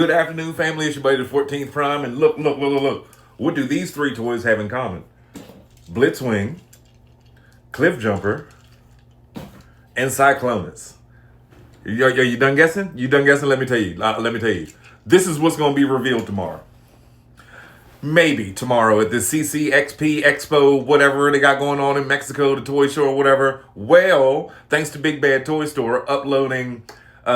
Good afternoon, family. It's your buddy, the 14th Prime. And look. What do these three toys have in common? Blitzwing, Cliffjumper, and Cyclonus. You done guessing? You done guessing? Let me tell you. This is what's going to be revealed tomorrow. Maybe tomorrow at the CCXP Expo, whatever they got going on in Mexico, the toy show or whatever. Well, thanks to Big Bad Toy Store uploading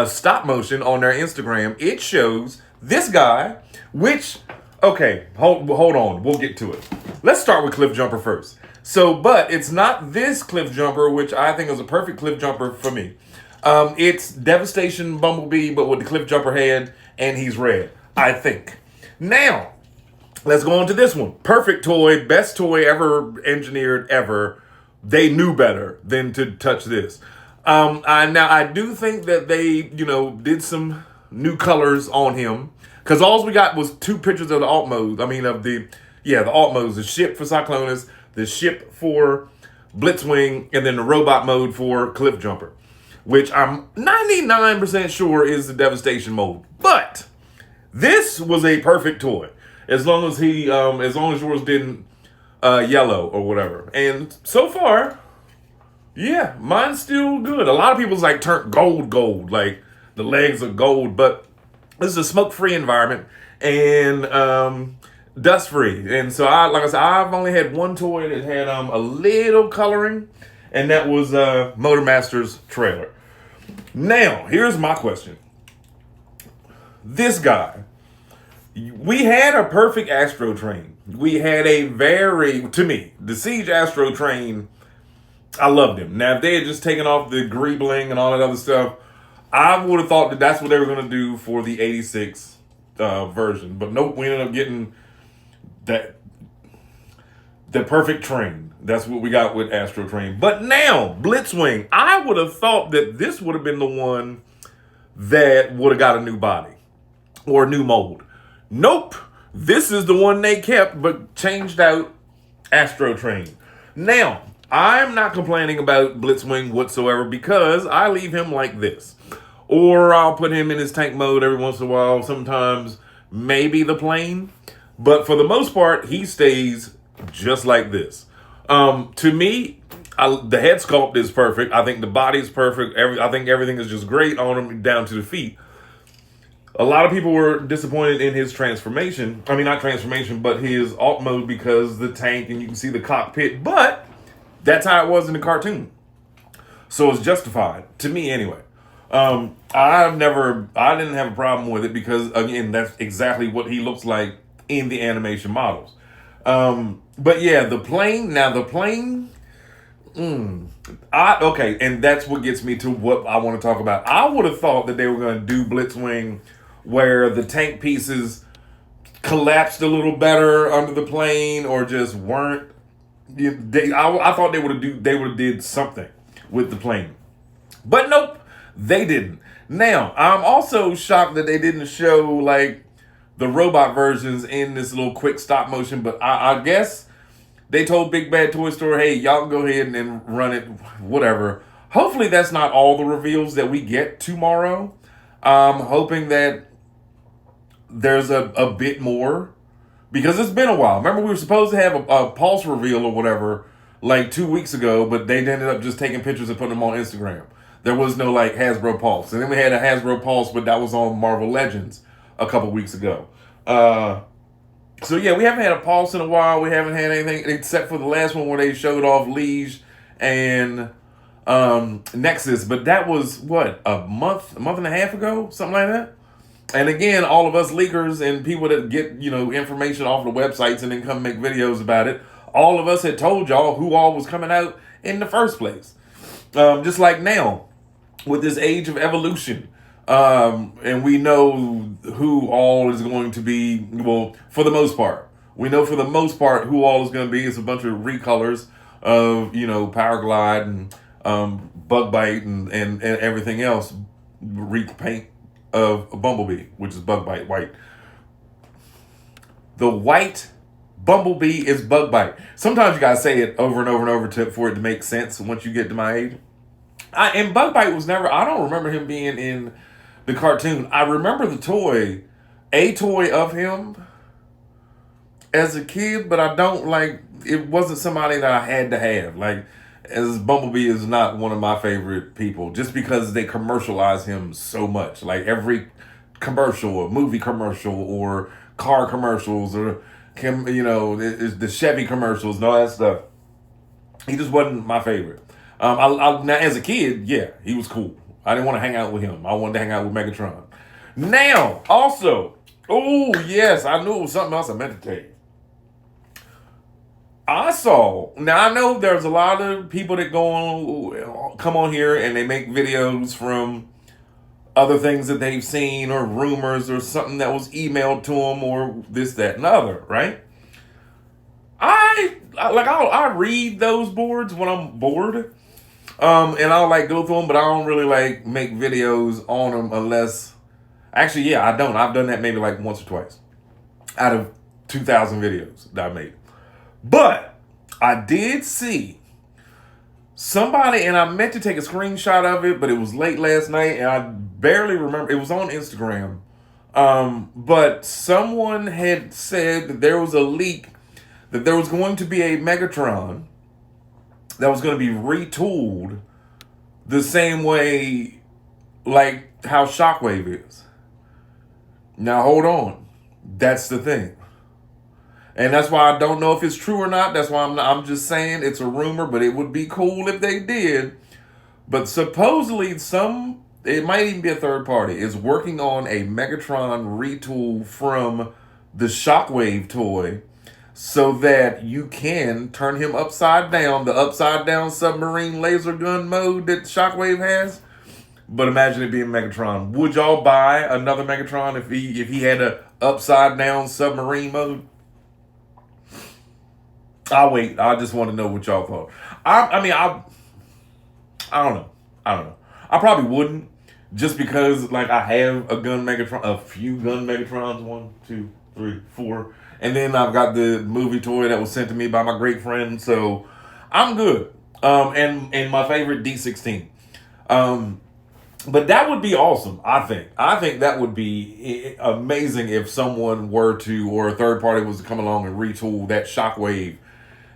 stop motion on their Instagram, it shows this guy, which, okay, hold on, we'll get to it. Let's start with Cliffjumper first. But it's not this Cliffjumper, which I think is a perfect Cliffjumper for me. It's Devastation Bumblebee, but with the Cliffjumper head, and he's red, I think. Now, let's go on to this one. Perfect toy, best toy ever engineered ever. They knew better than to touch this. I do think that they, did some new colors on him, because all we got was two pictures of the alt mode. The alt modes, the ship for Cyclonus, the ship for Blitzwing, and then the robot mode for Cliffjumper, which I'm 99% sure is the Devastation mode. But this was a perfect toy, as long as yours didn't yellow or whatever. And so far, yeah, mine's still good. A lot of people's like turned gold, like the legs are gold, but this is a smoke-free environment and dust-free. And so I've only had one toy that had a little coloring, and that was Motor Master's trailer. Now, here's my question. This guy, we had a perfect Astro Train. We had to me, the Siege Astro Train, I loved him. Now, if they had just taken off the greebling and all that other stuff, I would have thought that that's what they were going to do for the 86 version. But nope, we ended up getting the perfect train. That's what we got with Astro Train. But now, Blitzwing, I would have thought that this would have been the one that would have got a new body or a new mold. Nope. This is the one they kept but changed out Astro Train. Now, I'm not complaining about Blitzwing whatsoever because I leave him like this. Or I'll put him in his tank mode every once in a while, sometimes maybe the plane. But for the most part, he stays just like this. To me, the head sculpt is perfect. I think the body's perfect. I think everything is just great on him down to the feet. A lot of people were disappointed in his transformation. I mean, not transformation, but his alt mode because the tank and you can see the cockpit. But that's how it was in the cartoon. So it's justified, to me anyway. I didn't have a problem with it because, again, that's exactly what he looks like in the animation models. But yeah, the plane, okay, and that's what gets me to what I want to talk about. I would have thought that they were going to do Blitzwing where the tank pieces collapsed a little better under the plane or just weren't. I thought they would have did something with the plane, but nope, they didn't. Now I'm also shocked that they didn't show like the robot versions in this little quick stop motion. But I guess they told Big Bad Toy Store, hey, y'all go ahead and run it, whatever. Hopefully that's not all the reveals that we get tomorrow. I'm hoping that there's a bit more. Because it's been a while. Remember, we were supposed to have a pulse reveal or whatever like 2 weeks ago, but they ended up just taking pictures and putting them on Instagram. There was no like Hasbro Pulse. And then we had a Hasbro Pulse, but that was on Marvel Legends a couple weeks ago. So yeah, we haven't had a Pulse in a while. We haven't had anything except for the last one where they showed off Liege and Nexus. But that was, what, a month and a half ago? Something like that? And again, all of us leakers and people that get, information off the websites and then come make videos about it, all of us had told y'all who all was coming out in the first place. Just like now, with this age of evolution, and we know who all is going to be, well, for the most part. We know for the most part who all is going to be. It's a bunch of recolors of, Power Glide and Bug Bite and everything else, repaint of Bumblebee, which is Bug Bite white. The white Bumblebee is Bug Bite. Sometimes you gotta say it over and over and over for it to make sense once you get to my age. And Bug Bite was never, I don't remember him being in the cartoon. I remember the toy a toy of him as a kid, but I don't like, it wasn't somebody that I had to have. Like, as Bumblebee is not one of my favorite people, just because they commercialize him so much. Like every commercial, or movie commercial, or car commercials, or the Chevy commercials and all that stuff. He just wasn't my favorite. Now as a kid, yeah, he was cool. I didn't want to hang out with him. I wanted to hang out with Megatron. Now, also, oh yes, I knew it was something else I meant to tell you. Now I know there's a lot of people that come on here and they make videos from other things that they've seen, or rumors, or something that was emailed to them, or this, that, and other, right? I read those boards when I'm bored, and I'll like go through them, but I don't really like make videos on them unless, actually, yeah, I don't. I've done that maybe like once or twice out of 2,000 videos that I made. But I did see somebody, and I meant to take a screenshot of it, but it was late last night, and I barely remember. It was on Instagram. But someone had said that there was a leak, that there was going to be a Megatron that was going to be retooled the same way like how Shockwave is. Now, hold on. That's the thing. And that's why I don't know if it's true or not. That's why I'm just saying it's a rumor, but it would be cool if they did. But supposedly it might even be a third party, is working on a Megatron retool from the Shockwave toy so that you can turn him upside down, the upside down submarine laser gun mode that Shockwave has. But imagine it being Megatron. Would y'all buy another Megatron if he had a upside down submarine mode? I'll wait. I just want to know what y'all thought. I don't know. I probably wouldn't, just because like I have a few gun Megatrons, 1, 2, 3, 4, and then I've got the movie toy that was sent to me by my great friend, so I'm good. And my favorite D16. But that would be awesome. I think that would be amazing if someone were to, or a third party was to come along and retool that Shockwave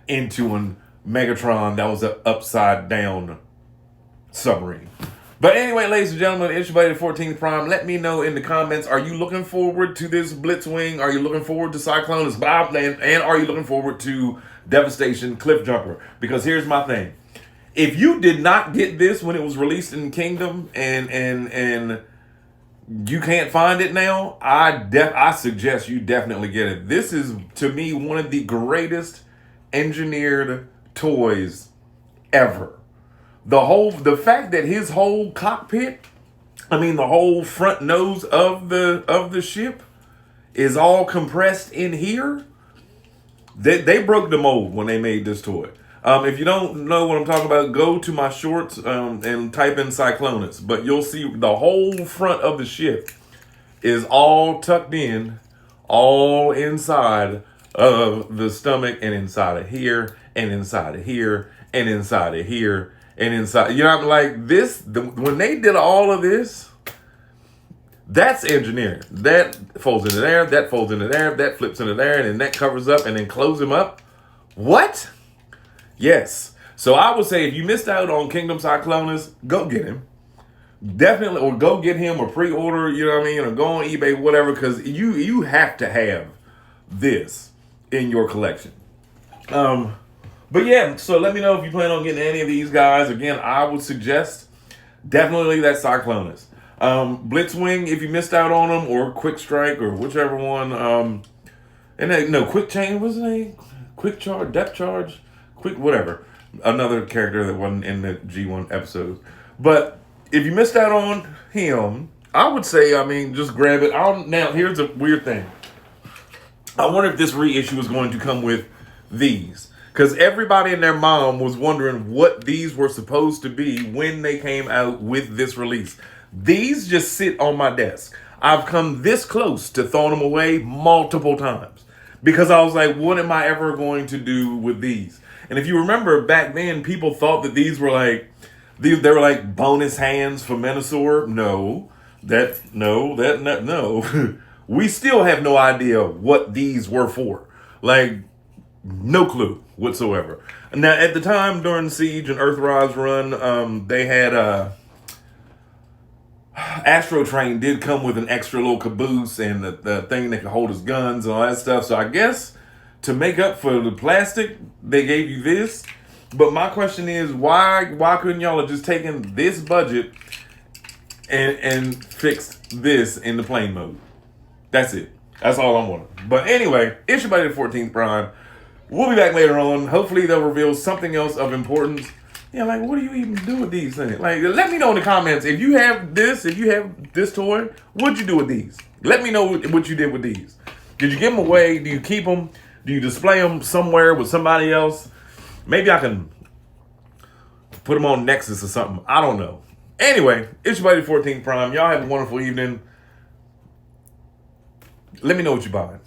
into an Megatron that was an upside down submarine. But anyway, ladies and gentlemen, it's your buddy, the 14th Prime. Let me know in the comments, are you looking forward to this Blitzwing? Are you looking forward to Cyclonus Bob? And are you looking forward to Devastation Cliffjumper? Because here's my thing. If you did not get this when it was released in Kingdom, and you can't find it now, I suggest you definitely get it. This is, to me, one of the greatest engineered toys ever. The fact that his whole cockpit, the whole front nose of the ship is all compressed in here. They broke the mold when they made this toy. If you don't know what I'm talking about, go to my shorts and type in Cyclonus. But you'll see the whole front of the ship is all tucked in, all inside of the stomach, and inside of here, and inside of here, and inside of here, and inside. You know, like this, when they did all of this, that's engineering. That folds into there, that folds into there, that flips into there, and then that covers up and then closes him up. What? Yes. So I would say if you missed out on Kingdom Cyclonus, go get him. Definitely, or go get him, or pre-order, you know what I mean, or go on eBay, whatever, because you have to have this in your collection. But yeah, so let me know if you plan on getting any of these guys. Again, I would suggest definitely that Cyclonus. Blitzwing, if you missed out on them, or Quick Strike, or whichever one. Quick Change, what's his name? Quick Charge, Depth Charge, Quick, whatever. Another character that wasn't in the G1 episodes. But if you missed out on him, I would say, just grab it. Now, here's a weird thing. I wonder if this reissue is going to come with these. Because everybody and their mom was wondering what these were supposed to be when they came out with this release. These just sit on my desk. I've come this close to throwing them away multiple times. Because I was like, what am I ever going to do with these? And if you remember back then, people thought that these were like, they were like bonus hands for Menasor. No. We still have no idea what these were for. Like, no clue whatsoever. Now, at the time during Siege and Earthrise run, they had Astro Train did come with an extra little caboose and the thing that could hold his guns and all that stuff. So I guess to make up for the plastic, they gave you this. But my question is, why couldn't y'all have just taken this budget and fixed this in the plane mode? That's it. That's all I'm wondering. But anyway, it's your buddy, the 14th Prime. We'll be back later on. Hopefully they'll reveal something else of importance. Yeah, like, what do you even do with these things? Like, let me know in the comments. If you have this toy, what'd you do with these? Let me know what you did with these. Did you give them away? Do you keep them? Do you display them somewhere with somebody else? Maybe I can put them on Nexus or something. I don't know. Anyway, it's your buddy, 14th Prime. Y'all have a wonderful evening. Let me know what you're buying.